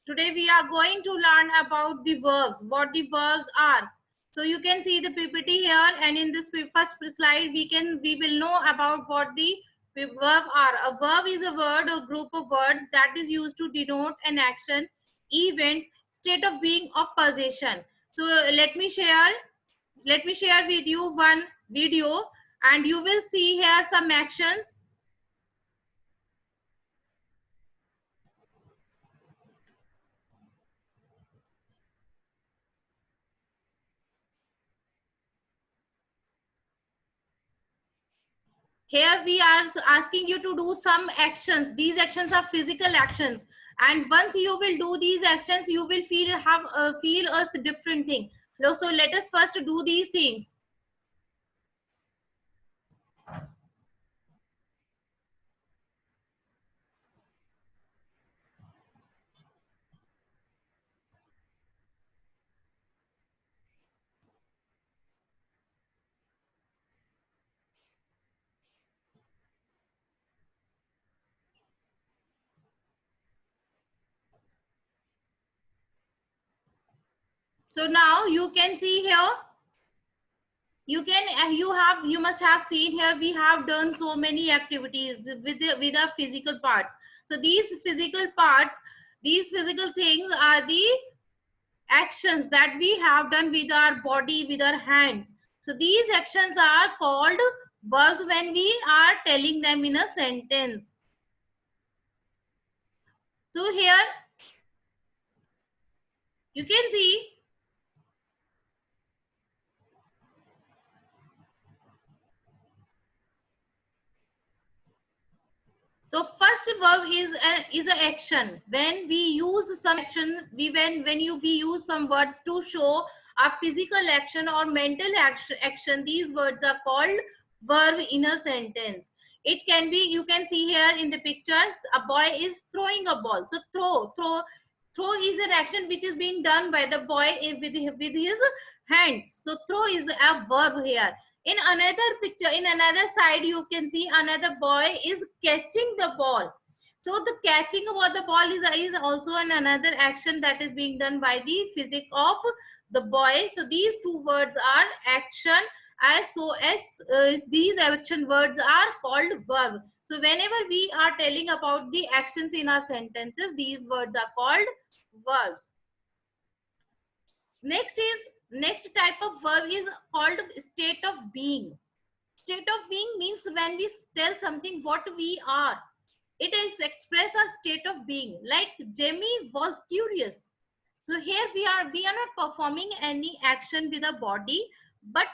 Today we are going to learn about the verbs, what the verbs are. So you can see the PPT here, and in this first slide we will know about what the verb are. A verb is a word or group of words that is used to denote an action, event, state of being, or possession. So let me share with you one video, and you will see here some actions. Here we are asking you to do some actions. These actions are physical actions, and once you will do these actions, you will feel a different thing. So let us first do these things. So now you can see here, you must have seen here, we have done so many activities with our physical parts. So these physical parts, these physical things are the actions that we have done with our body, with our hands. So these actions are called verbs when we are telling them in a sentence. So here you can see, so first verb is an action. When we use some action, we use some words to show a physical action or mental action, these words are called verb in a sentence. It can be, you can see here in the pictures, a boy is throwing a ball. So throw is an action which is being done by the boy with his hands. So throw is a verb here. In another picture, in another side, you can see another boy is catching the ball. So the catching of the ball is also another action that is being done by the physic of the boy. So these two words are action, as these action words are called verb. So whenever we are telling about the actions in our sentences, these words are called verbs. Next type of verb is called state of being. State of being means when we tell something what we are. It is express a state of being. Like Jamie was curious. So here we are not performing any action with the body, but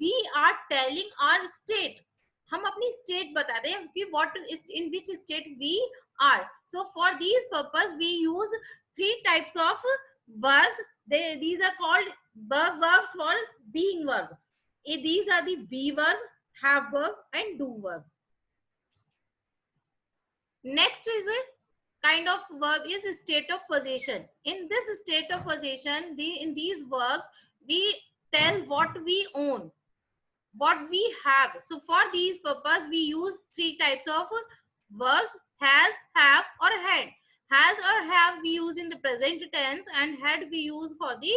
we are telling our state. हम अपनी state बताते हैं कि what is in which state we are. So for these purpose we use three types of verbs. These are called verbs for being verb. These are the be verb, have verb, and do verb. Next is a kind of verb is state of possession. In this state of possession, in these verbs, we tell what we own, what we have. So for these purpose, we use three types of verbs: has, have, or had. Has or have we use in the present tense, and had we use for the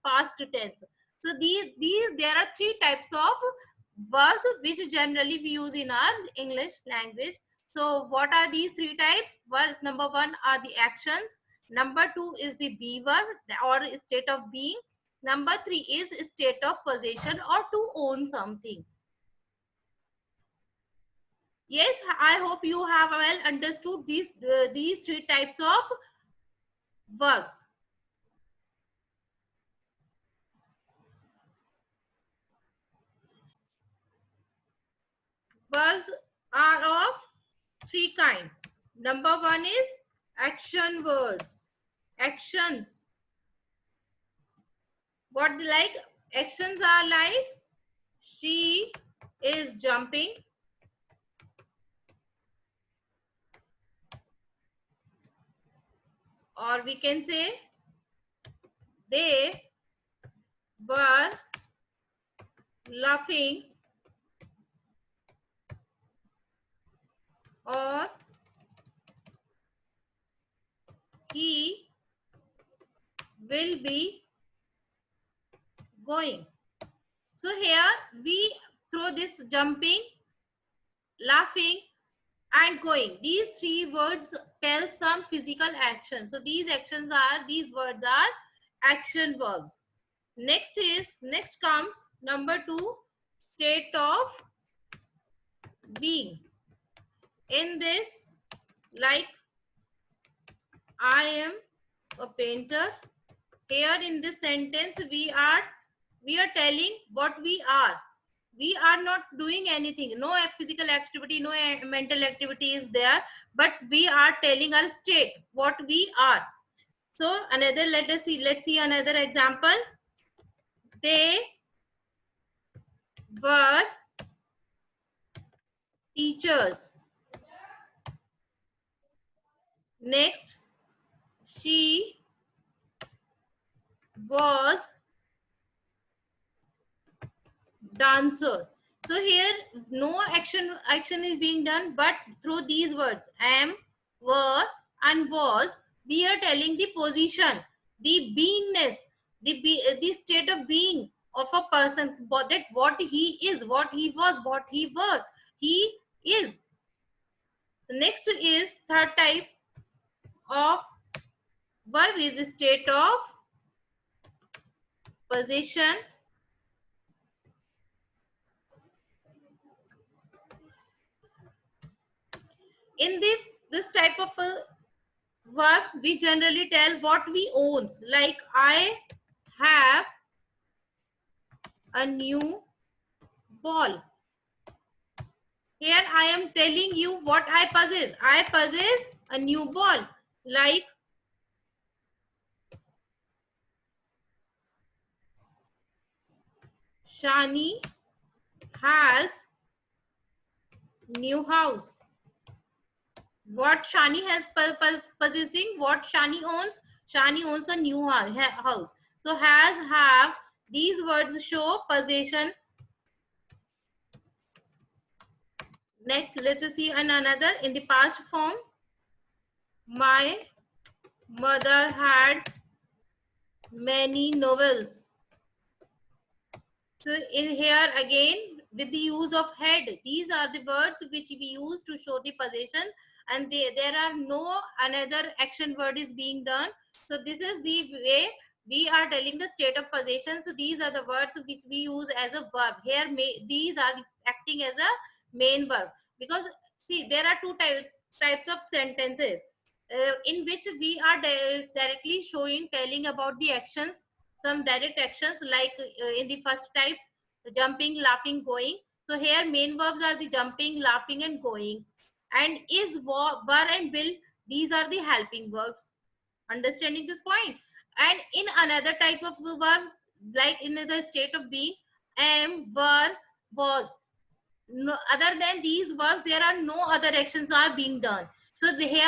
past tense. So these there are three types of verbs which generally we use in our English language. So what are these three types? Well, number one are the actions. Number two is the be verb or state of being. Number three is state of possession or to own something. Yes, I hope you have well understood these three types of verbs. Verbs are of three kinds. Number one is action words. Actions. What like actions are like she is jumping, or we can say they were laughing, or he will be going. So here we throw this jumping, laughing, and going. These three words tell some physical action. So these words are action verbs. Next comes number 2, state of being. In this, like, I am a painter. Here in this sentence, we are telling what we are. We are not doing anything. No physical activity, no mental activity is there, but we are telling our state, what we are. So another, let's see another example. They were teachers. Next, she was dancer. So here no action is being done, but through these words am, were, and was, we are telling the position, the beingness, the state of being of a person, that what he is, what he was, what he were, he is. The next is third type of verb is state of possession. In this type of a verb, we generally tell what we own. Like, I have a new ball. Here I am telling you what I possess. I possess a new ball. Like, Shani has new house. What Shani has possessing, what Shani owns? Shani owns a new house. So has, have, these words show possession. Next, let us see another in the past form. My mother had many novels. So in here again, with the use of had, these are the words which we use to show the possession, and there are no another action word is being done. So this is the way we are telling the state of possession. So these are the words which we use as a verb. Here these are acting as a main verb, because see, there are two types of sentences in which we are directly telling about the actions, some direct actions, like in the first type, jumping, laughing, going. So here main verbs are the jumping, laughing, and going. And is, were, and will, these are the helping verbs. Understanding this point? And in another type of verb, like in the state of being, am, were, was, no, other than these verbs, there are no other actions are being done. So here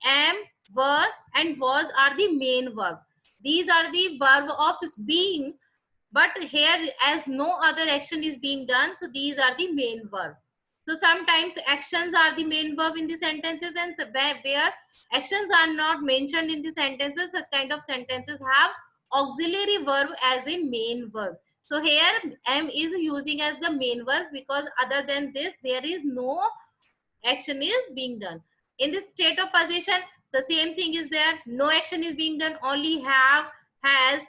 am, were, and was are the main verb. These are the verb of this being, but here as no other action is being done, so these are the main verb. So sometimes actions are the main verb in the sentences, and where actions are not mentioned in the sentences, such kind of sentences have auxiliary verb as a main verb. So here am is using as the main verb, because other than this there is no action is being done. In this state of possession, the same thing is there. No action is being done, only have, has,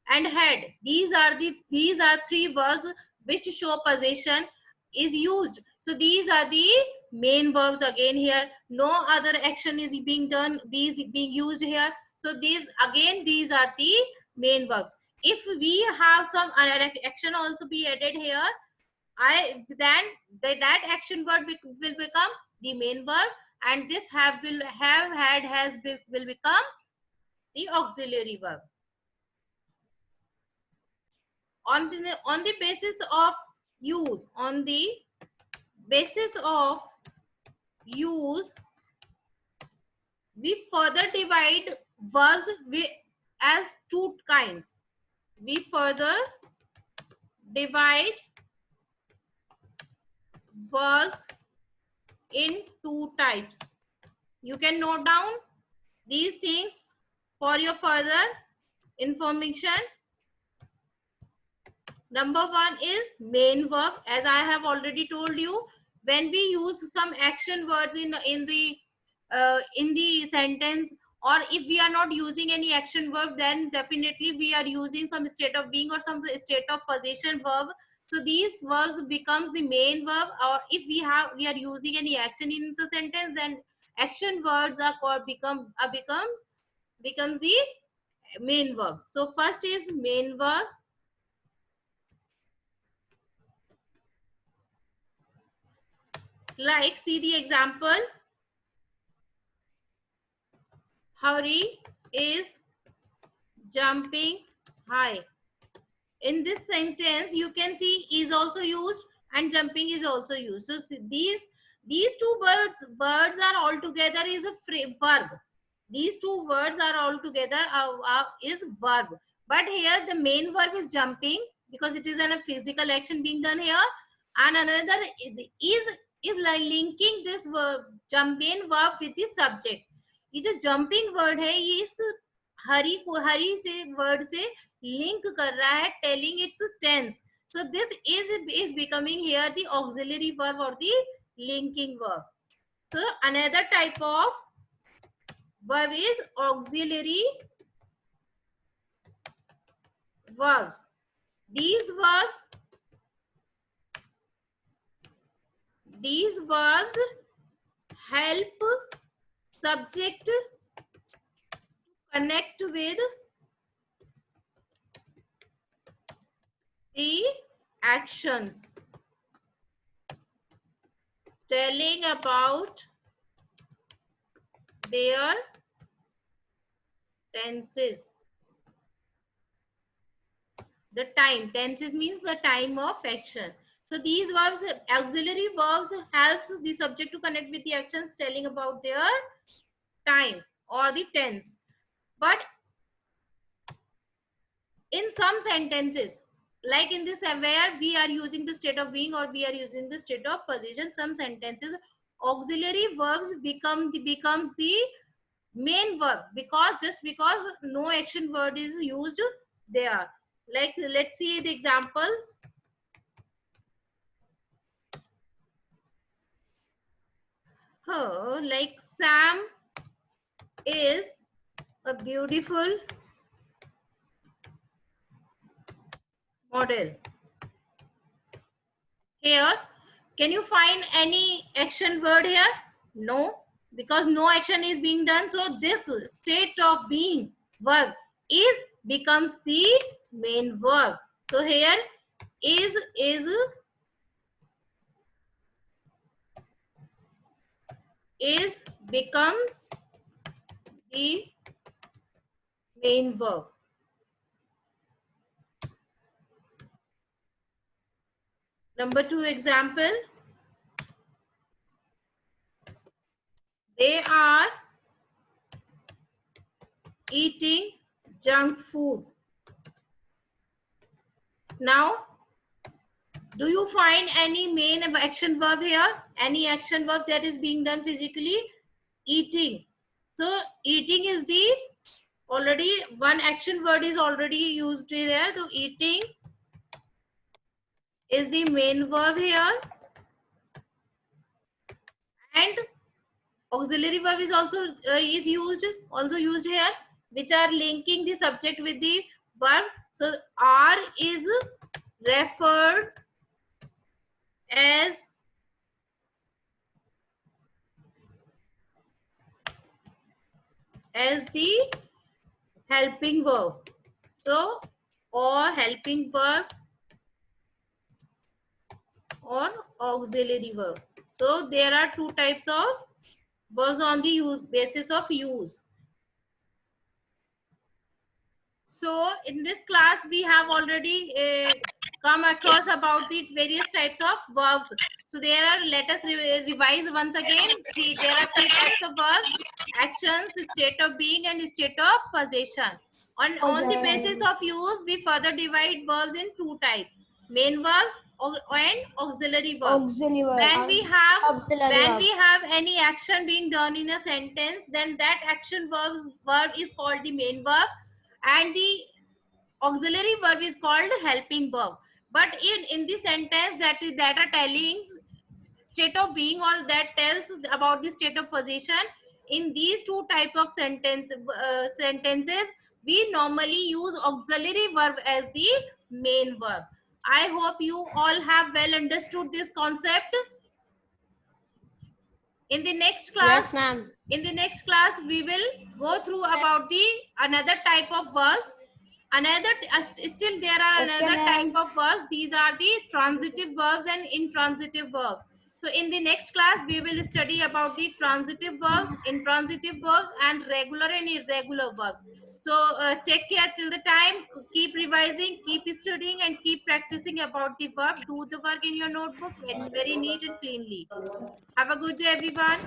and had. These are three verbs which show possession is used. So these are the main verbs again here. No other action is being done, being used here. So these are the main verbs. If we have some other action also be added here, then that action word will become the main verb, and this will have, had, has will become the auxiliary verb. On the basis of use, on the basis of use, we further divide verbs as two kinds. We further divide verbs in two types. You can note down these things for your further information. Number one is main verb. As I have already told you, when we use some action words in the sentence, or if we are not using any action verb, then definitely we are using some state of being or some state of possession verb. So these verbs becomes the main verb, or if we are using any action in the sentence, then action words are called becomes the main verb. So first is main verb. Like, see the example. Hurry is jumping high. In this sentence, you can see is also used and jumping is also used. So these two birds are all together is a verb. These two words are all together is verb. But here the main verb is jumping because it is a physical action being done here, and another is like linking this verb jumping verb with the subject. ये जो jumping word है ये इस हरी से word से link कर रहा है, telling its tense. So this is becoming here the auxiliary verb or the linking verb. So another type of verb is auxiliary verbs. These verbs help subject connect with the actions, telling about their tenses. The time, tenses means the time of action. So these verbs, auxiliary verbs, helps the subject to connect with the actions telling about their time or the tense. But in some sentences, like in this where we are using the state of being or we are using the state of possession, some sentences auxiliary verbs becomes the main verb because no action word is used there. Like, let's see the examples. Oh, like Sam is a beautiful model. Here, can you find any action word here? No, because no action is being done. So this state of being verb becomes the main verb. So here is becomes the main verb. Number 2 example. They are eating junk food. Now, do you find any main action verb here? Any action verb that is being done physically? Eating. So eating is the already one action word is already used there. So eating is the main verb here. And auxiliary verb is also used here, which are linking the subject with the verb. So are is referred as the helping verb. So or helping verb or auxiliary verb. So there are two types of verbs on the basis of use. So in this class we have already come across about the various types of verbs. So there are, let us revise once again. There are 3 types of verbs: actions, state of being, and state of possession. On the basis of use, we further divide verbs in 2 types: main verbs and auxiliary verbs. When we have any action being done in a sentence, then that action verb is called the main verb. and the auxiliary verb is called helping verb. But in the sentence that are telling state of being or that tells about the state of possession, in these two type of sentences we normally use auxiliary verb as the main verb. I hope you all have well understood this concept. In the next class, Yes, ma'am. we will go through about the another type of verbs. Still there are Okay, another type ma'am. of verbs. These are the transitive verbs and intransitive verbs. So in the next class we will study about the transitive verbs, intransitive verbs, and regular and irregular verbs. So take care till the time. Keep revising, keep studying, and keep practicing about the verb. Do the work in your notebook very, very neat and cleanly. Have a good day, everyone.